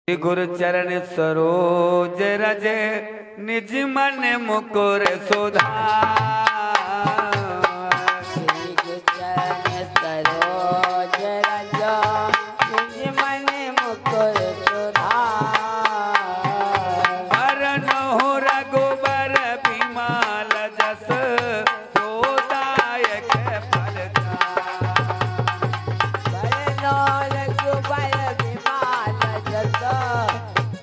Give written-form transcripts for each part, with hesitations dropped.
गुरु चरण सरोज रज निज मन मुकुर सुधार। श्री गुरु चरण सरोज रज निज मन मुकुर सुधार। बरनहुँ रघुबर बिमल जस जोदायक फलदार। बरनहुँ रघुबर बिमल जस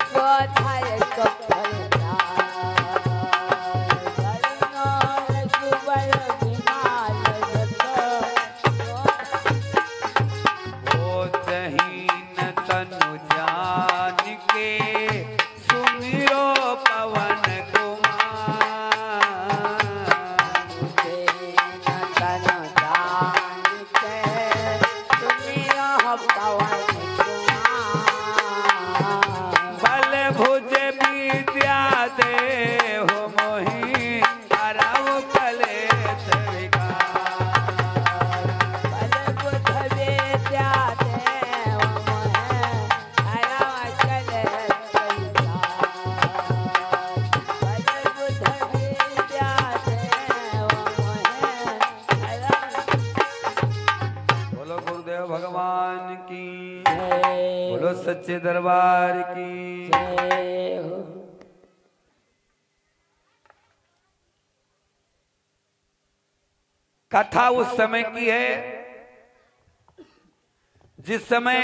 जोदायक फलदार। बरनहुँ रघुबर बिमल जस बोधहीन तनु जान के सुमिरो पवन कुमार। तन जान के सुमिरो पवन कुमार। बल भुज विद्या देहु मोहि हरऊ कलेश विकार। बल बुध विद्या देव मोहे हरऊ कलेश विकार। बल बुध विद्या देव मोहे हरऊ। बोलो गुरुदेव भगवान की, जय बोलो सच्चे दरबार की। जय हो। कथा उस समय की है जिस समय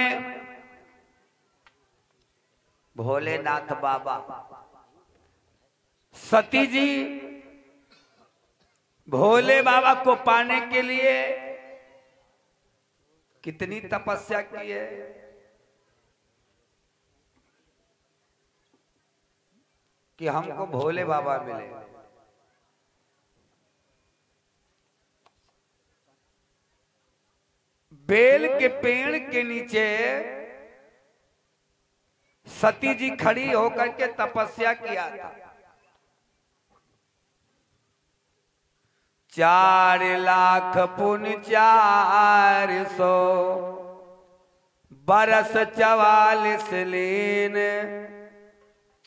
भोलेनाथ बाबा सती जी भोले बाबा को पाने के लिए कितनी तपस्या की है। कि हमको भोले बाबा मिले। बेल के पेड़ के नीचे सती जी खड़ी होकर के तपस्या किया था। 4 लाख पुन 400 बरस 44 लीन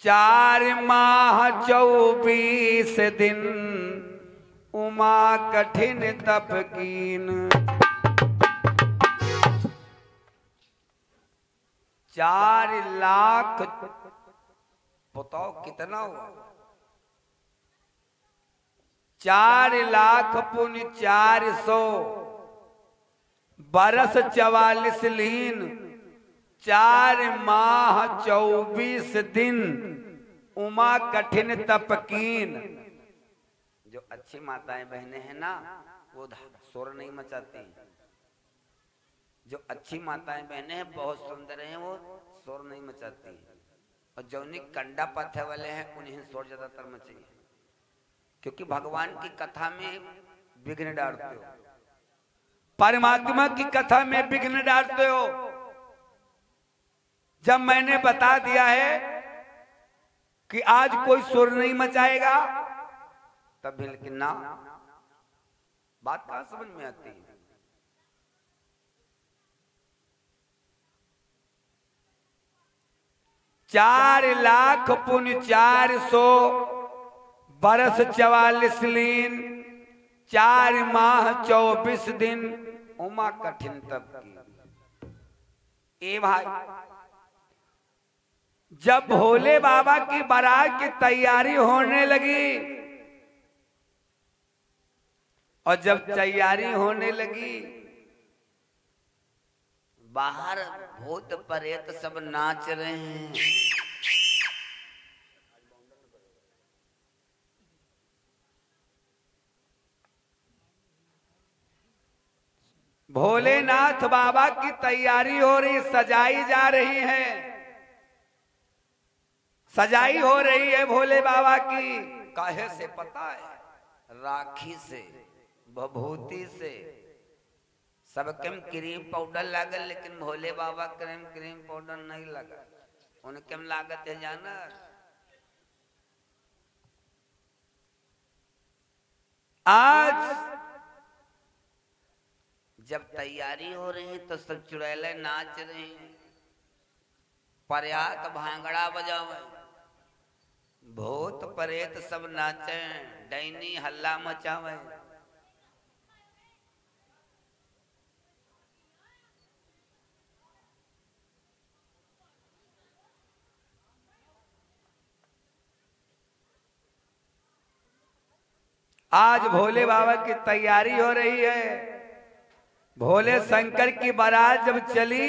4 माह 24 दिन उमा कठिन तप कीन। 4 लाख बताओ कितना हुआ। 4 लाख पुन 400 बरस 44 लीन 4 माह 24 दिन उमा कठिन तपकीन। जो अच्छी माताएं बहनें हैं ना वो शोर नहीं मचाती। जो अच्छी माताएं बहनें हैं बहुत सुंदर हैं वो शोर नहीं मचाती। और जो कंडा पत्थर वाले हैं उन्हें शोर ज्यादातर मचाइए। क्योंकि भगवान की कथा में विघ्न डालते हो, परमात्मा की कथा में विघ्न डालते हो। जब मैंने बता दिया है कि आज कोई सुर नहीं मचाएगा तब भी लेकिन ना बात कहां समझ में आती है। चार लाख पुन 400 बरस 44 लीन 4 माह 24 दिन उमा कठिन तप की। ए भाई जब भोले बाबा की बारात की तैयारी होने लगी और जब तैयारी होने लगी बाहर भूत प्रेत सब नाच रहे हैं। भोलेनाथ बाबा की तैयारी हो रही, सजाई जा रही है, सजाई हो रही है भोले बाबा की। काहे से पता है? राखी से, भभूति से। सबके क्रीम पाउडर लागल लेकिन भोले बाबा क्रीम पाउडर नहीं लगा। उनके लागत है जाना। आज जब तैयारी हो रही है तो सब चुड़ैले नाच रहे हैं। पर्यात भांगड़ा बजावे, भूत प्रेत सब नाचे, डैनी हल्ला मचावे। आज भोले बाबा की तैयारी हो रही है। भोले शंकर की बारात जब चली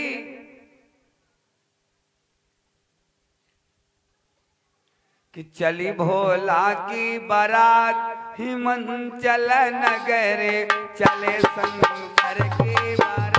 कि चली भोला की बारात हिमाचल नगरे, चले शंकर की बारात।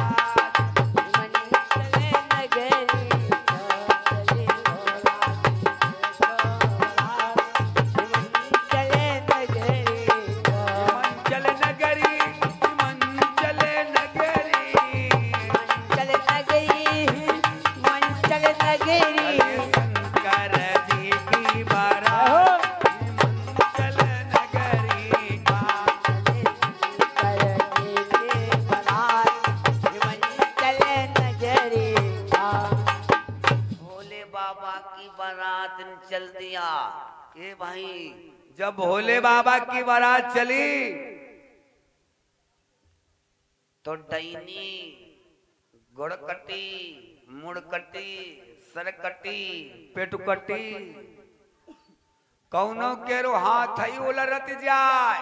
चल दिया ए भाई, जब भोले बाबा की बारात चली तो डैनी गुड़कटी, मुड़कटी, सरकटी, पेटुकटी, कौनो केरो हाथ ही उलरत जाए,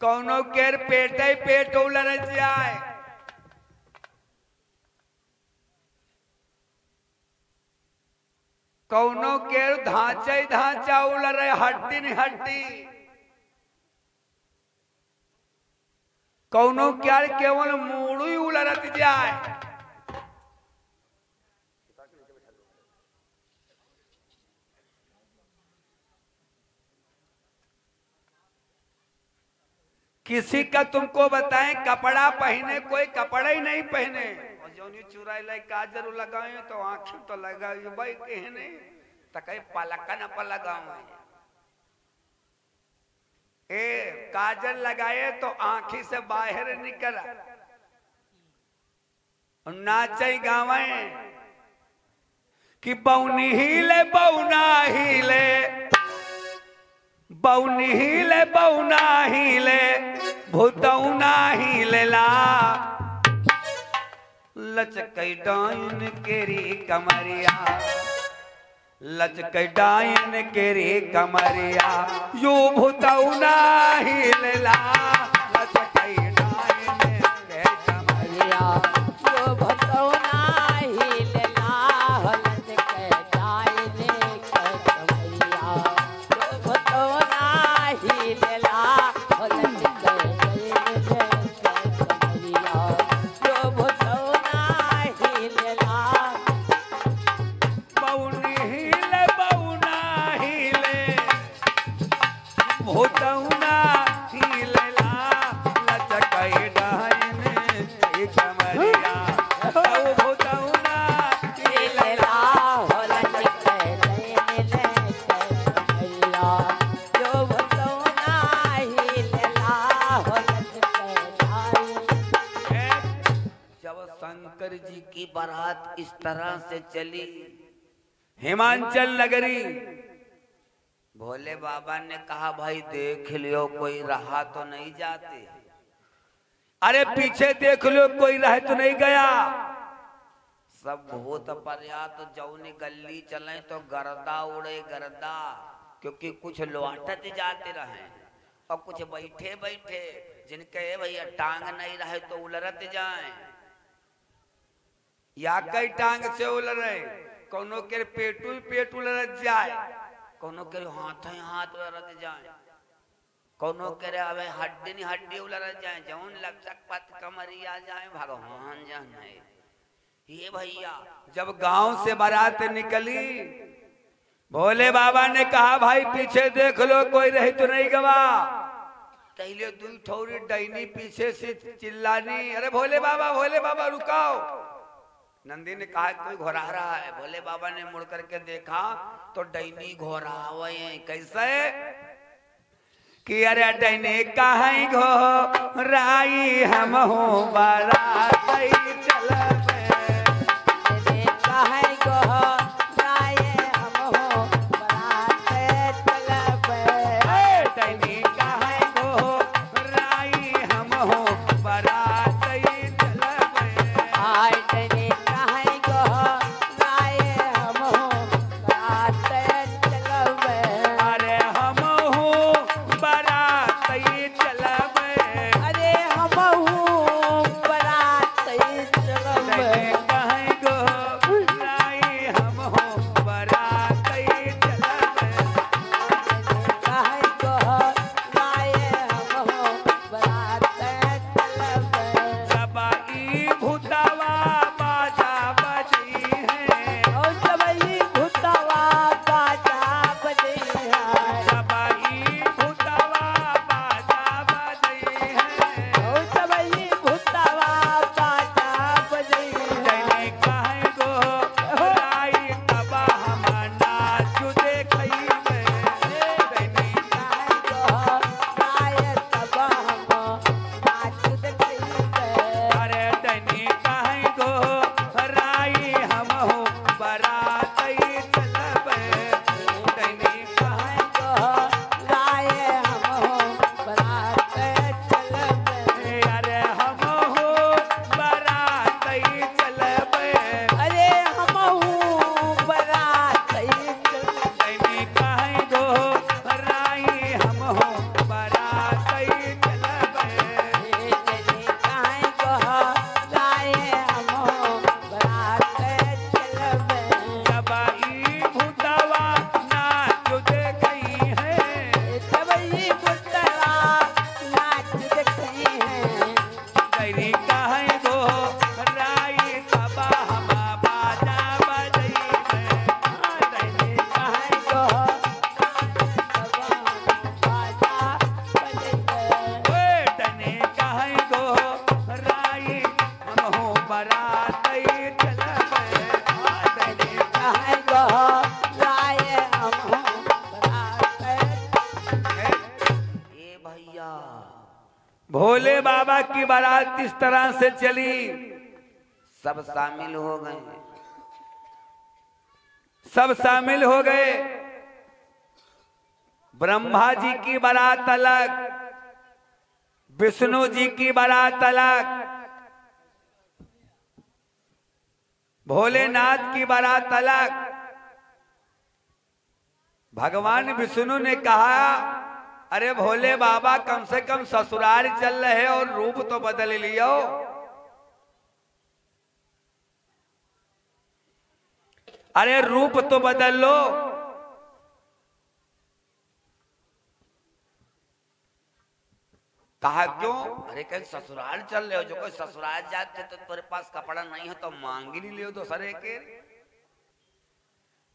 कौनो केर पेटे पेट उलरत जाए। कौनो केर धांचा धांचा उलरे, हड्डी न हड्डी, कौनो क्या केवल मूड़ ही उलरत जाए। किसी का तुमको बताएं कपड़ा पहने, कोई कपड़ा ही नहीं पहने, जोनी चुराई लाई काजर लगाए तो आंखें तो लगाई भाई कहने तकई पलका न पर लगाऊं। ए काजल लगाए तो आंखी से बाहर निकला, नाचे गावे कि बौनी हिले बौना हिले, बौनी हिले बौना हिले, भूतौना हिले ला, लचकई डाइन केरी कमरिया, लचकई डाइन केरी कमरिया, यू भूतौना हिलला, लचकई डाइन के कमरिया, यो भतौना हिलला, लचकई डाइन के कमरिया, यो भतौना हिलला, लचकई डाइन के कमरिया, यो भतौना हिलला। बौनी हिले बौना हिले, भूतौना हिलला, लचकई डाइन के कमरिया, ओ भूतौना हिलला, लचकई डाइन के कमरिया, यो भतौना हिलला, लचकई डाइन। जब शंकर जी की बारात इस तरह से चली हिमाचल नगरी, भोले बाबा ने कहा भाई देख लियो कोई रहा तो नहीं जाते, अरे पीछे देख लो कोई रह तो नहीं गया। सब भूत पर्यात जौनी गली चले तो गर्दा उड़े गर्दा, क्योंकि कुछ लौटत जाते रहे और कुछ बैठे बैठे जिनके भैया टांग नहीं रहे तो उलरत जाए, या कई टांग से उलरे, कोनो के पेटू ही पेट उलरत जाए, कोनो के हाथ ही हाथ उलरत जाए, कोनो के अबे हड्डी नहीं हड्डी उलरत जाए, जौन लचक पत कमरिया जाए भगवान जाने। ये भैया जब गांव से बारात निकली, भोले बाबा ने कहा भाई पीछे देख लो कोई रही तो नहीं गवा। पहले दू ठौरी डैनी पीछे से चिल्लानी, अरे भोले बाबा रुकाओ। नंदी ने कहा कोई घोरा रहा है, भोले बाबा ने मुड़ करके देखा तो डैनी घोरा हुए कैसे कि अरे डैनी कहीं घोराई हम हो बारात चल, कहीं भोले बाबा की बारात इस तरह से चली, सब शामिल हो गए, सब शामिल हो गए। ब्रह्मा जी की बारात अलग, विष्णु जी की बारात अलग, भोलेनाथ की बारात अलग। भगवान विष्णु ने कहा, अरे भोले बाबा कम से कम ससुराल चल रहे और रूप तो बदल लियो। अरे रूप तो बदल लो। कहा क्यों? अरे कहीं ससुराल चल रहे हो, जो कोई ससुराल जाते तो तेरे पास कपड़ा नहीं है तो मांग ही नहीं लियो दूसरे के।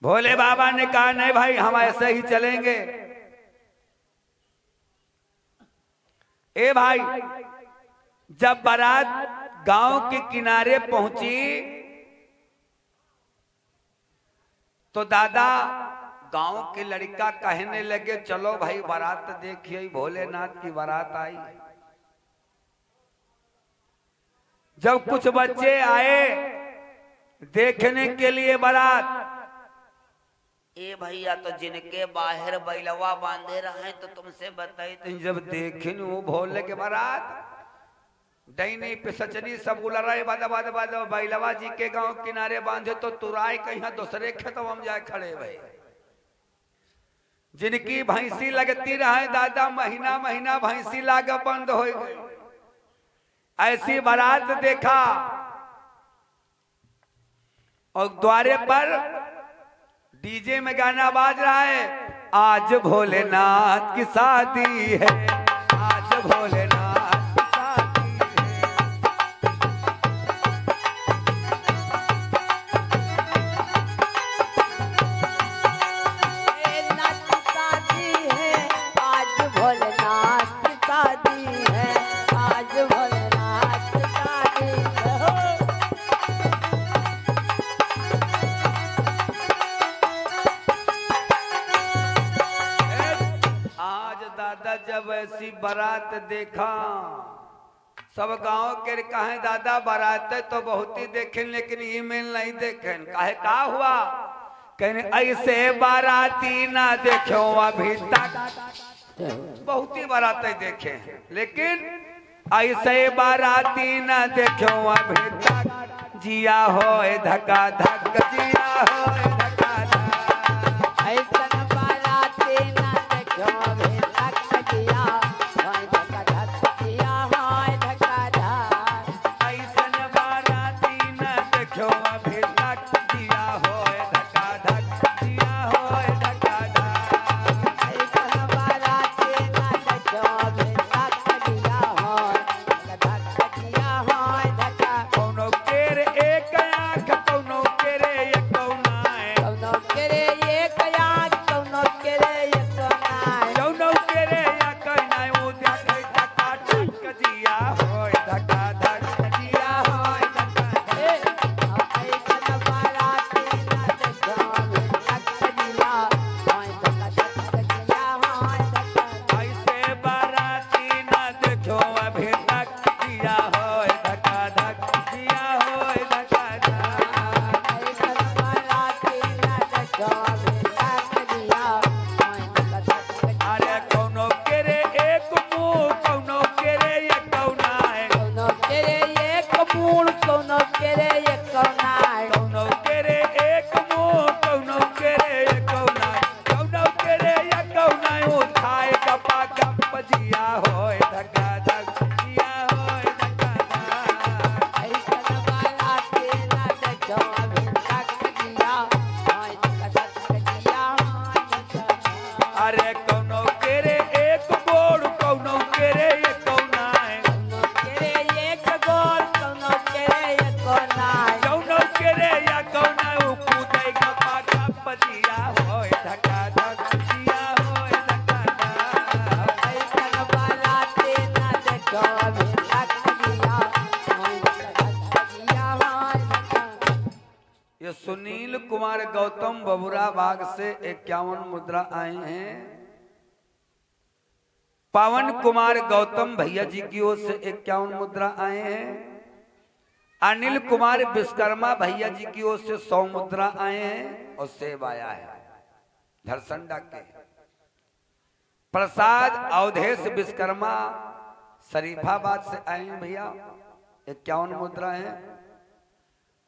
भोले बाबा ने कहा नहीं भाई, हम ऐसे ही चलेंगे। ए भाई, जब बारात गांव के किनारे पहुंची तो दादा गांव के लड़का कहने लगे, चलो भाई बारात देखिए, भोलेनाथ की बारात आई। जब कुछ बच्चे आए देखने के लिए बारात, ए भैया तो जिनके बाहर बैलवा बांधे रहे तो तुमसे बताई, तो जब देखे वो भोले के बारात डैनी पिसचनी सब बुला रहे, बाद बाद बाद बैलवा जी के गांव किनारे बांधे तो तुराई कहीं दूसरे खेतों हम जाए खड़े भाई। जिनकी भैंसी लगती रहे दादा, महीना महीना भैंसी लाग बंद हो गई। ऐसी बारात देखा और द्वारे पर डीजे में गाना बाज रहा है, आज भोलेनाथ की शादी है, आज भोलेनाथ की शादी भोलेनाथ की शादी है, आज भोलेनाथ की शादी है, आज भोलेनाथ की शादी है। आज दादा जब ऐसी बारात देखा, सब गांव के कहे दादा बारात तो बहुत ही देखे लेकिन ईमेल नहीं देखे। काहे का हुआ? कहने ऐसे बाराती ना देखो अभी तक, बहुत ही बारातें देखे हैं लेकिन ऐसे बाराती ना देखो अभी तक। जिया हो धक्का धक, जिया हो धक्का धक। ऐसन बाराती ना देखो अभी तक, जिया होय धक्का धक, जिया होय धक्का धक। ऐसन बाराती न देखो अभी तक, जिया होए धक्का धक, जिया होए धक्का धक। ऐसन बाराती ना देखो अभी तक, जिया होय धक्का धक, जिया होय धक्का। कौनो केरे एक आँख, कौनो केरे एक नाय, कौनो केरे एक आँख, कौनो केरे एक नाय। कौनो केरे एक नाय, वो देखे धक्का धक, जिया होए धक्का धक, जिया होए धक्का धक। ऐसन बाराती ना देखो अभी तक, जिया होय धक्का धक, जिया होय धक्का। ऐसे बाराती न देखो अभी तक, जिया होए धक्का धक, जिया होए धक्का धक। ऐसन बाराती ना देखो अभी तक, जिया होय धक्का धक। अरे कौनो केरे एक मुंह, कौनो केरे एक नाय, कौनो केरे एक मूल, कौनो केरे एक नाय। कौनो केरे एक मुंह, कौनो केरे एक नाय, कौनो केरे एक नाय, उठाए गपा गप, जिया होए धक्का धक, जिया होए धक्का धक। ऐसन बाराती ना देखो अभी तक, जिया होय धक्का धक, जिया होय धक्का धक। अरे कौनो केरे एक गोड़, कौनो केरे एक नाय, कौनो केरे एक गोल, कौनो केरे एक नाय। कौनो केरे एक नाय, कूदे गपा गप, जिया होए धक्का धक, जिया होए धक्का धक। ऐसन बाराती ना देखो अभी तक, जिया होय धक्का धक, जिया होय धक्का धक। ये सुनील कुमार गौतम बबुरा बाग से 51 मुद्रा आए हैं। पवन कुमार गौतम भैया जी की ओर से 51 मुद्रा आए हैं। अनिल कुमार विश्वकर्मा भैया जी की ओर से 100 मुद्रा आए हैं और सेब आया है धरसंडा के। प्रसाद अवधेश विश्वकर्मा शरीफाबाद से आए हैं भैया, 51 मुद्रा है।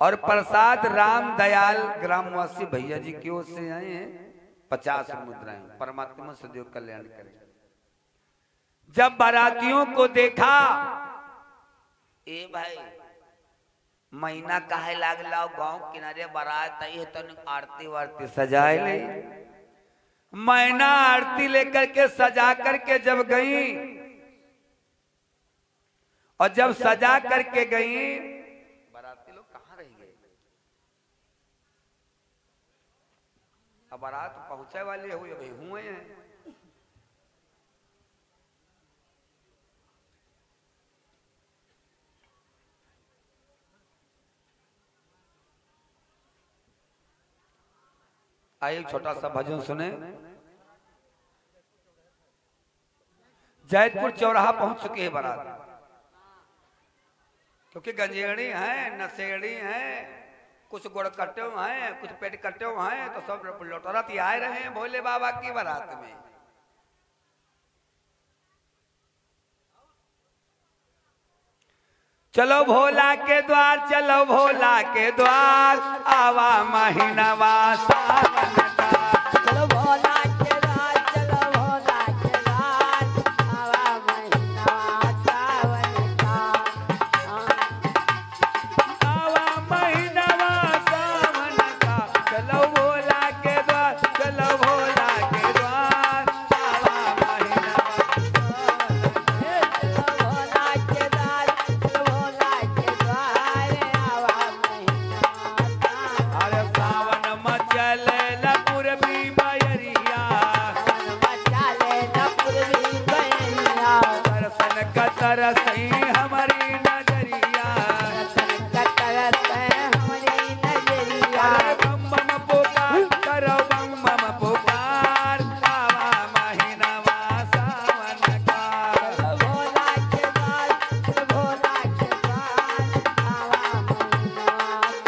और प्रसाद राम दयाल ग्रामवासी भैया जी की ओर से आए हैं 50 मुद्राएं। परमात्मा सदैव कल्याण करे। जब बारातियों को देखा, ए भाई महीना काहे लागला गांव किनारे बारात आई है, तन आरती वारती सजाए ले। मैना आरती लेकर के सजा करके जब गई, और जब सजा करके गई, बाराती लोग कहाँ रह गए? अब बारात पहुंचे वाले हुए हैं। आइए छोटा सा भजन सुने। जैतपुर चौराहा पहुंच चुके हैं बारात, क्योंकि गंजेड़ी हैं, नशेड़ी हैं, कुछ गुड़ कट्टे हैं, कुछ पेट कट्टे हैं, तो सब लौटरत आए रहे हैं भोले बाबा की बारात में। चलो भोला के द्वार, चलो भोला के द्वार, आवा महीनवा सावन का। चलो भोला के द्वार, चलो भोला के द्वार, आवा महीना सावन का। आवा महीनवा सावन का, चलो भोला के द्वार, चलो भोला के द्वार, आवा महीनवा चलो भोला के द्वार, चलो भोला के द्वार, आवा महीना सावन। अरे सावन मचले पूर्वी मयरिया, मचाले न पूर्वी बनिया, दर्शन का तरसई हमारी नजरिया। रतन कटरत हमारी नजरिया। अरे बम बम पुकार, करो बम बम पुकार, आवा महीनवा सावन का। चलो भोला के द्वार, चलो भोला के द्वार, आवा महीना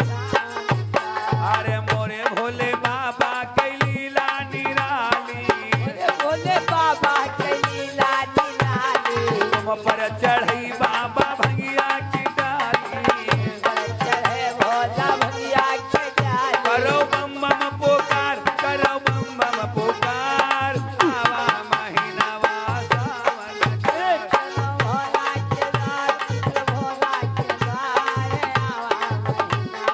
सावन का। अरे मोरे भोले बाबा के लीला निराली, बोले बाबा के लीला निराली, तुम पर चढ़ी बाबा भंगिया की डाली। चढ़े भोला भैया के जाली। करो बम बम पुकार, करो बम बम पुकार, आवा महीनवा सावन का। चलो भोला के द्वार, चलो भोला के द्वार, आवा महीना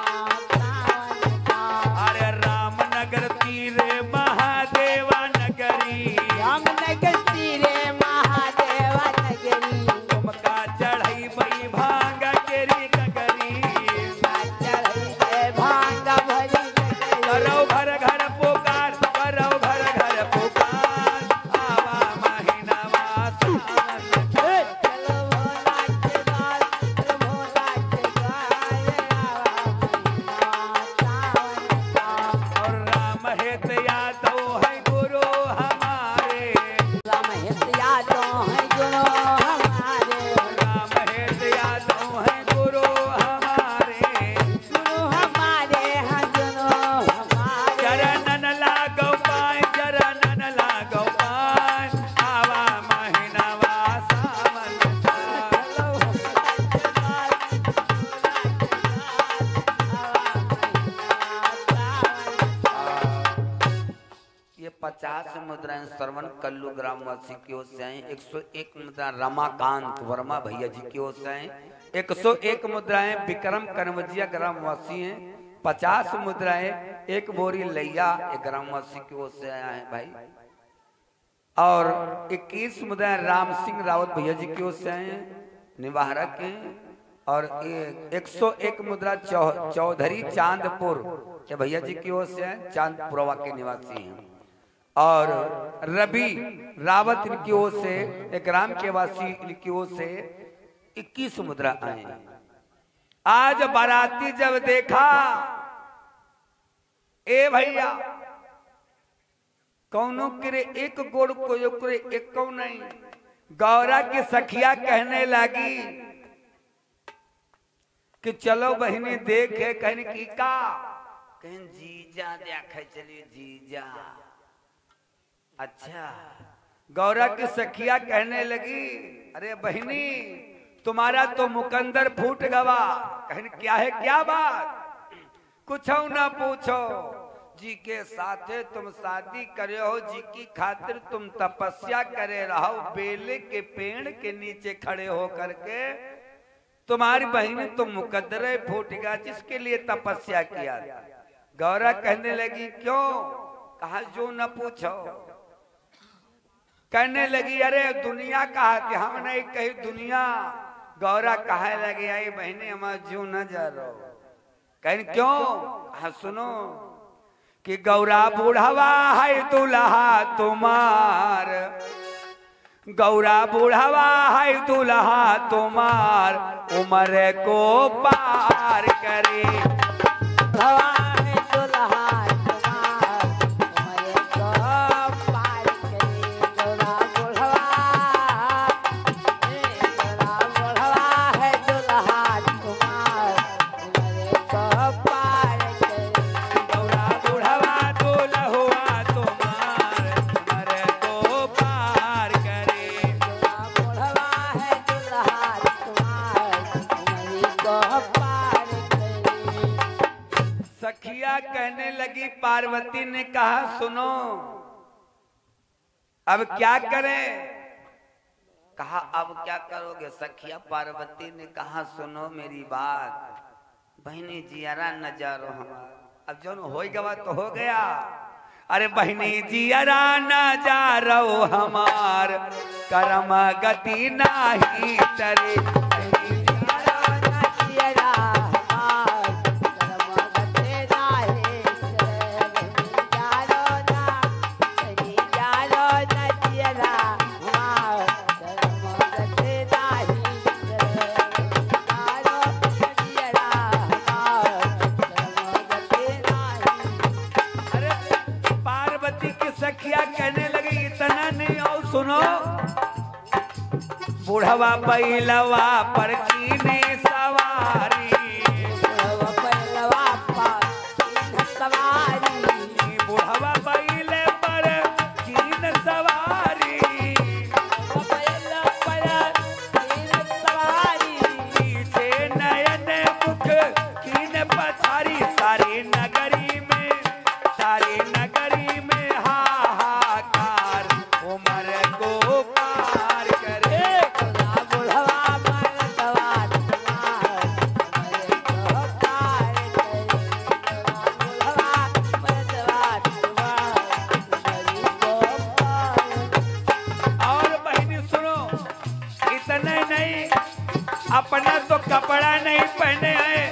सावन का। अरे रामनगर तीरे महादेवा नगरी, रामनगर तीरे महादेवा नगरी, तुमका चढ़ई बई भांग केरी कगरी। चढ़े है भांग भरी नगरी। करो घर घर पुकार, करो घर घर पुकार, आवा महीनवा सावन का। चलो भोला के द्वार, चलो भोला के द्वार, आवा महीना सावन का। और राम हेत यादव है गुरु हमारे, राम हित यादों है गुरु हमारे। राम हेत यादव है गुरु हमारे। गुरु हमारे हैं गुरु हमारे। चरणन लागो पाए, चरणन लागो पाए, आवा महीनवा सावन का। चलो भोला के द्वार, भोला के द्वार, आवा महीना सावन का। ये 50 मुद्राएं श्रवण कल्लू ग्रामवासी की ओर से आए। 101 मुद्रा रमाकांत वर्मा भैया जी की ओर से आए। 101 मुद्राएं विक्रम कनवजिया ग्रामवासी हैं। 50 मुद्राएं एक बोरी लैया एक ग्रामवासी की ओर से आया है भाई। और 21 मुद्राएं राम सिंह रावत भैया जी की ओर से आए हैं, निवाहरक हैं। और 101 मुद्रा चौधरी चांदपुर के भैया जी की ओर से आए, चांदपुरवा के निवासी हैं। और रवि रावत इनकी ओर से, एक ग्राम के वासी इनकी ओर से 21 मुद्रा आए। आज बाराती जब देखा, ए भैया कौनो करे एक गोड़ को करे एक कौ नहीं, गौरा की सखिया कहने लगी कि चलो बहिनी देखे, कहने की का, कहीं जीजा देखे चलिए जीजा। अच्छा, गौरा की सखिया कहने लगी अरे बहिनी तुम्हारा तो मुकंदर फूट गवा। कहने क्या है, क्या बात, कुछ ना पूछो, जी के साथे तुम शादी करे हो, जी की खातिर तुम तपस्या करे रहो, बेले के पेड़ के नीचे खड़े हो करके तुम्हारी बहन तो मुकद्दर फूट गया जिसके लिए तपस्या किया। गौरा कहने लगी क्यों, कहा जो न पूछो। कहने लगी अरे दुनिया कहा कि हम नहीं कही दुनिया। गौरा कहा लगी आई बहने हमारा जो न जा रहा। कहने क्यों, कहा सुनो कि गौरा बुढ़ावा है दुल्हा तुम्हार, गौरा बुढ़ावा है दुल्हा तुम्हार, उम्र को पार करे। कहने लगी पार्वती ने कहा सुनो अब क्या करें। कहा अब क्या करोगे। सखिया पार्वती ने कहा सुनो मेरी बात, बहनी जियारा नजारो हमारा, अब जो हो गवा तो हो गया। अरे बहनी जियारा नजारो हमार, कर्म गति नाही तरे। कहने लगे इतना नहीं और सुनो, बुढ़वा बैलवा पर कीने सवारी, बुढ़वा बैलवा पर कीने सवारी, बुढ़वा बैल पर कीने सवारी, बैल पर कीने सवारी, पीछे नयन मुख कीने पछारी, सारी नगरी में, सारी नगरी में अपना तो कपड़ा नहीं पहने हैं,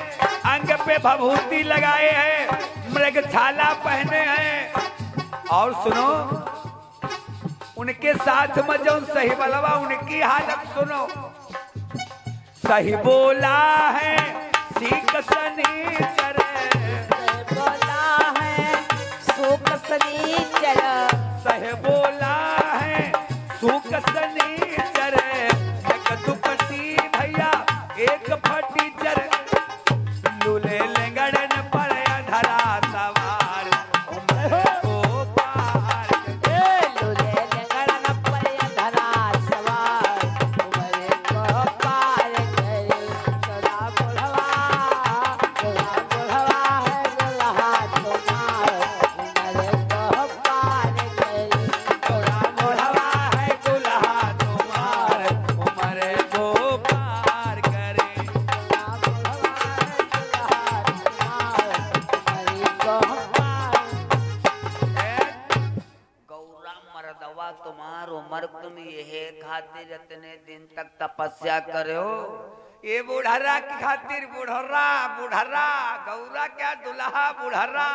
अंग पे भभूति लगाए हैं, मृगछाला पहने हैं। और सुनो उनके साथ में जो सही बलवा उनकी हालत सुनो। सही बोला है सीख सनीचर, बोला है सुख सनीचर, सही बोला है सुख सनीचर, दुपट्टी भैया एक फटीचर, लूले लेंगड़न पर धरा सवार, उम्र को पार, लूले लेंगड़न पर धरा सवार, उम्र को पार करे। सदा बुढ़वा है दुल्हा तुम्हार, उम्र को पार करे। सदा बुढ़वा है दुल्हा तुम्हार, उम्र को पार करे। गौरा मर्दवा तुम्हार उम्र तुम ये खातिर इतने दिन तक तपस्या करो। ये बुढ़रा की खातिर, बुढ़रा बुढ़रा, गौरा क्या दुल्हा बुढ़रा,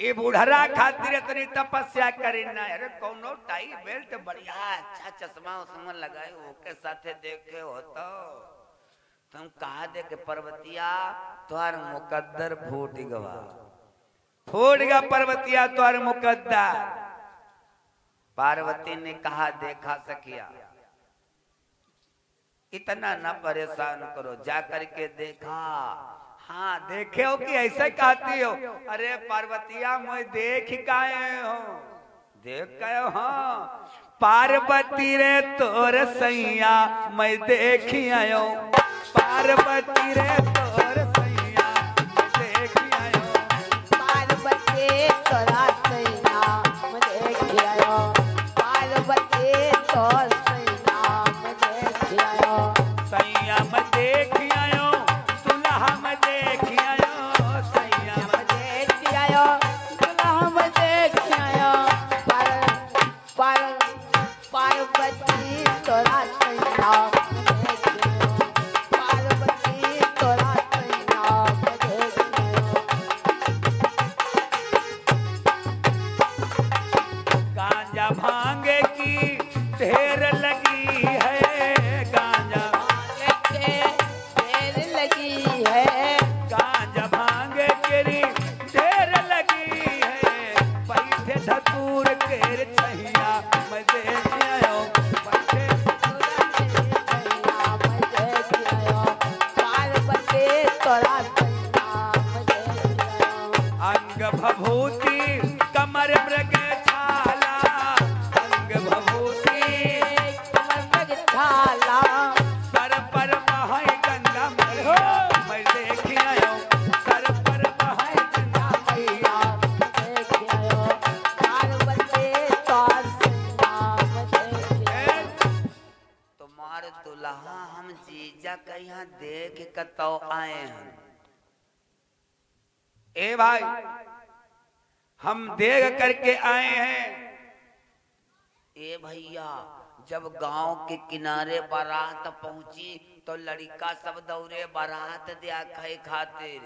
ये बुढ़रा खातिर इतनी तपस्या करे ना। अरे कौनो टाई बेल्ट बढ़िया अच्छा चश्मा उसमें लगाए ओके साथे देखे हो तो तुम कहा दे के पर्वतिया तुम्हार मुकद्दर फूट गवा, फूट गया पर्वतिया तुम्हार मुकद्दर। पार्वती ने कहा देखा सखिया, इतना न परेशान करो, जा करके देखा। हाँ देखे हो कि ऐसे कहती हो? अरे पार्वतिया मैं देख गए हो, देख गए हो? हाँ पार्वती रे तोर सैया मैं देख आयो, पार्वती रे तोर सैया मैं देख आयो, पार्वती तोरा सैया मैं देख आयो, पार्वती तोर सैया मैं देख आयो, सैया मैं देख आयो, दुल्हा मैं देख आयो, सैया मैं देख आयो, दुल्हा मैं देख आयो, पार्वती तोरा सैया मैं देख आयो, पार्वती तोरा सैया मैं देख आयो। गांजा भांगे की ढेर लगी है, गांजा ढेर लगी है, गांजा भांगे केरी ढेर लगी है, बैठे धतूर केर छैया मैं देख आयो, बैठे पार्वती तोरा सैया मैं देख आयो, अंग भभूति कमर मृग छाला, अंग भभूति कमर छाला, सर पर बहाई गंगा मैया मैं देख आयो, सर पर बहाई गंगा मैया। देख आयो, पार्वती तोरा सैया मैं देख आयो। तुम्हारे दुल्हा हम जीजा के यहाँ देख कतो आए हैं। ए भाई हम देख करके आए हैं। ए भैया जब गांव के किनारे बारात पहुंची तो लड़का सब दौड़े बारात दिया खाए खातिर,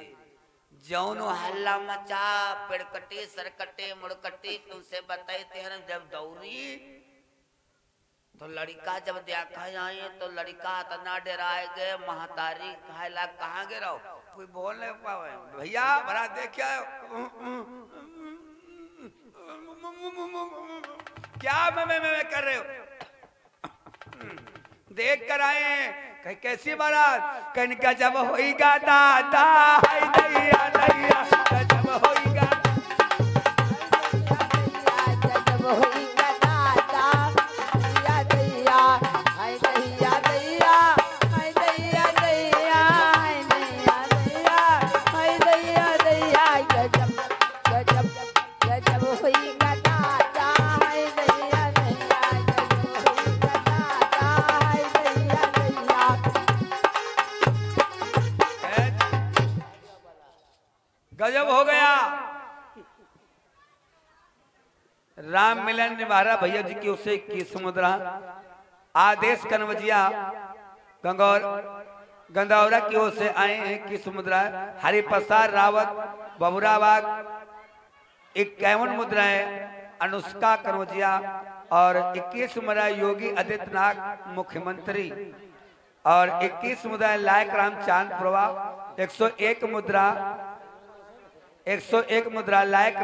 जौन हल्ला मचा पेड़कटे सरकटे मुड़कटे तुमसे बताते हैं। जब दौड़ी तो लड़का जब देखा आए तो लड़का इतना डराए गए, महतारी कहला कहाँ गिरा, कोई बोल नहीं पावे भैया बड़ा देखिए क्या मैं कर रहे हो, देख कर आए कहीं कैसी बारात, कहीं गजब होइगा दादा हाय दैया दैया गजब होइगा, जब होइगा दादा दैया दैया हाय दैया दैया हाय दैया दैया हाय दैया दैया हाय दैया दैया, गजब गजब गजब होइगा दादा हाय दैया दैया, गजब होइगा दादा हाय दैया दैया। गजब हो गया। राम मिलन निवारा भैया जी की उससे 21 मुद्रा, आदेश कनवजिया गंगौरा की ओर से आए हैं 21 मुद्रा, हरिप्रसाद रावत बबुराबाग 51 मुद्राएं, अनुष्का कनौजिया और 21 मुद्रा योगी आदित्यनाथ मुख्यमंत्री और 21 मुद्रा लायक राम चांद प्रभा, 101 मुद्रा लायक